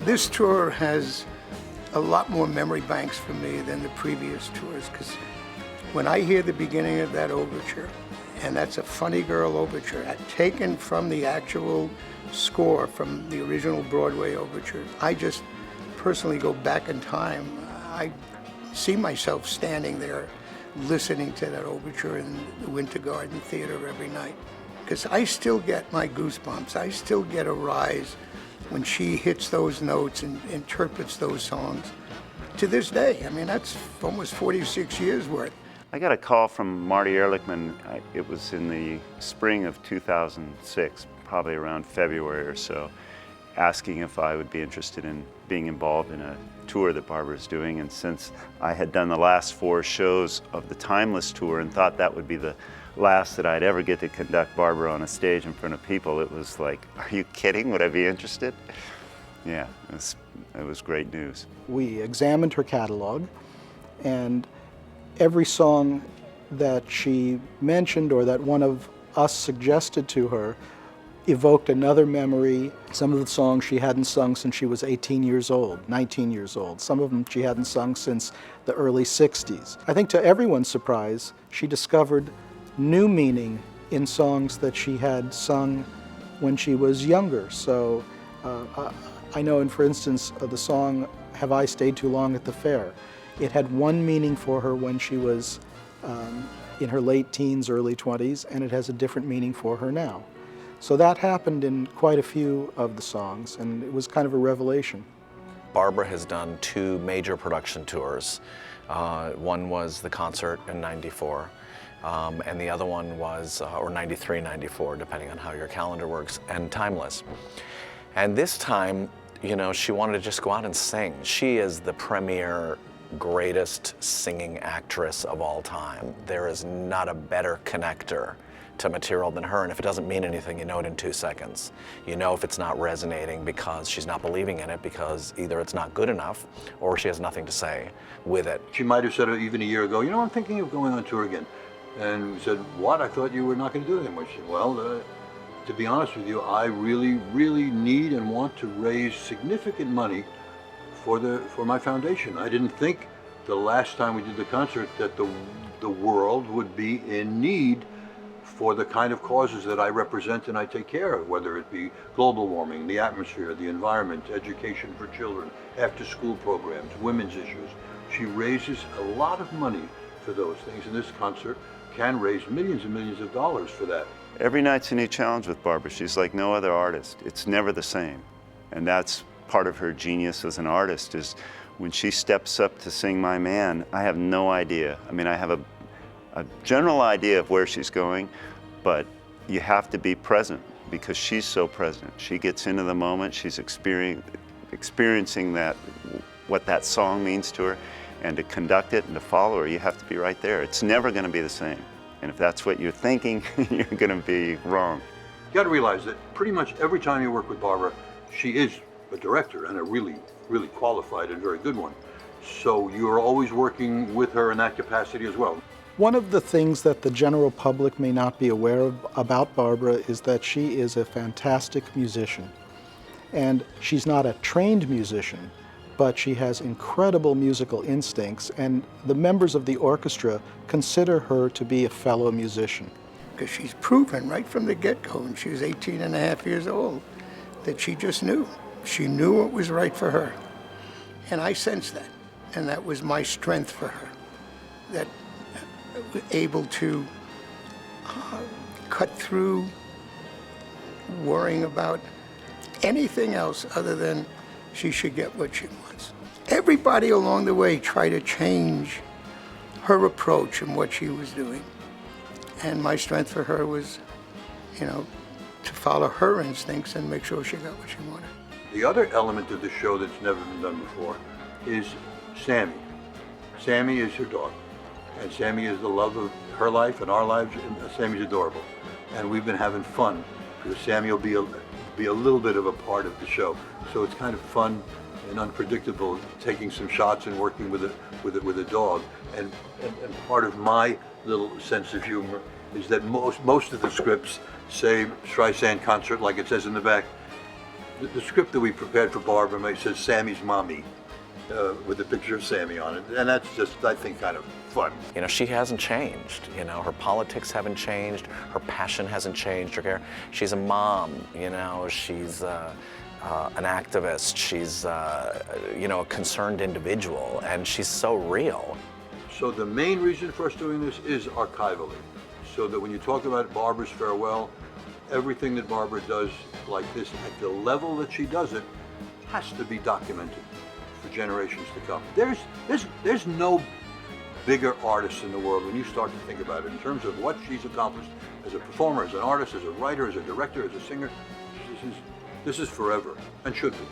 This tour has a lot more memory banks for me than the previous tours, because when I hear the beginning of that overture, and that's a Funny Girl overture, taken from the actual score from the original Broadway overture, I just personally go back in time. I see myself standing there listening to that overture in the Winter Garden Theater every night, because I still get my goosebumps. I still get a rise when she hits those notes and interprets those songs to this day. I mean, that's almost 46 years worth. I got a call from Marty Ehrlichman. It was in the spring of 2006, probably around February or so, asking if I would be interested in being involved in a tour that Barbra was doing. And since I had done the last 4 shows of the Timeless tour and thought that would be the last that I'd ever get to conduct Barbra on a stage in front of people, it was like, are you kidding? Would I be interested? Yeah, it was great news. We examined her catalog, and every song that she mentioned or that one of us suggested to her evoked another memory. Some of the songs she hadn't sung since she was 18 years old, 19 years old. Some of them she hadn't sung since the early 60s. I think to everyone's surprise, she discovered new meaning in songs that she had sung when she was younger. So I know, for instance, the song Have I Stayed Too Long at the Fair? It had one meaning for her when she was in her late teens, early 20s, and it has a different meaning for her now. So that happened in quite a few of the songs, and it was kind of a revelation. Barbra has done 2 major production tours. One was the concert in '94, and the other one was, or '93, '94, depending on how your calendar works, and Timeless. And this time, you know, she wanted to just go out and sing. She is the premier, greatest singing actress of all time. There is not a better connector to material than her, and if it doesn't mean anything, you know it in 2 seconds. You know if it's not resonating because she's not believing in it, because either it's not good enough or she has nothing to say with it. She might have said it even a year ago, you know, I'm thinking of going on tour again. And we said, what? I thought you were not going to do it anymore. She said, well, to be honest with you, I really, really need and want to raise significant money for my foundation. I didn't think the last time we did the concert that the world would be in need for the kind of causes that I represent and I take care of, whether it be global warming, the atmosphere, the environment, education for children, after-school programs, women's issues. She raises a lot of money for those things, and this concert can raise millions and millions of dollars for that. Every night's a new challenge with Barbra. She's like no other artist. It's never the same. And that's part of her genius as an artist, is when she steps up to sing My Man, I have no idea. I mean, I have a general idea of where she's going, but you have to be present because she's so present. She gets into the moment, she's experiencing that, what that song means to her, and to conduct it and to follow her, you have to be right there. It's never going to be the same. And if that's what you're thinking, you're going to be wrong. You got to realize that pretty much every time you work with Barbra, she is a director, and a really, really qualified and very good one. So you're always working with her in that capacity as well. One of the things that the general public may not be aware of about Barbra is that she is a fantastic musician. And she's not a trained musician, but she has incredible musical instincts, and the members of the orchestra consider her to be a fellow musician. Because she's proven right from the get-go, when she was 18 and a half years old, that she just knew. She knew what was right for her. And I sensed that, and that was my strength for her. That able to cut through worrying about anything else other than she should get what she wants. Everybody along the way tried to change her approach and what she was doing. And my strength for her was, you know, to follow her instincts and make sure she got what she wanted. The other element of the show that's never been done before is Sammy. Sammy is her dog. And Sammy is the love of her life and our lives, and Sammy's adorable. And we've been having fun, because Sammy will be a little bit of a part of the show. So it's kind of fun and unpredictable, taking some shots and working with a dog. And part of my little sense of humor is that most of the scripts say Streisand concert, like it says in the back, the script that we prepared for Barbara says Sammy's mommy, with a picture of Sammy on it, and that's just, I think, kind of fun. You know, she hasn't changed. You know, her politics haven't changed. Her passion hasn't changed. Her care. She's a mom. You know, she's an activist. She's you know, a concerned individual, and she's so real. So the main reason for us doing this is archivally, so that when you talk about Barbara's farewell, everything that Barbara does like this, at the level that she does it, has to be documented for generations to come. There's no bigger artist in the world when you start to think about it in terms of what she's accomplished as a performer, as an artist, as a writer, as a director, as a singer. This is forever, and should be.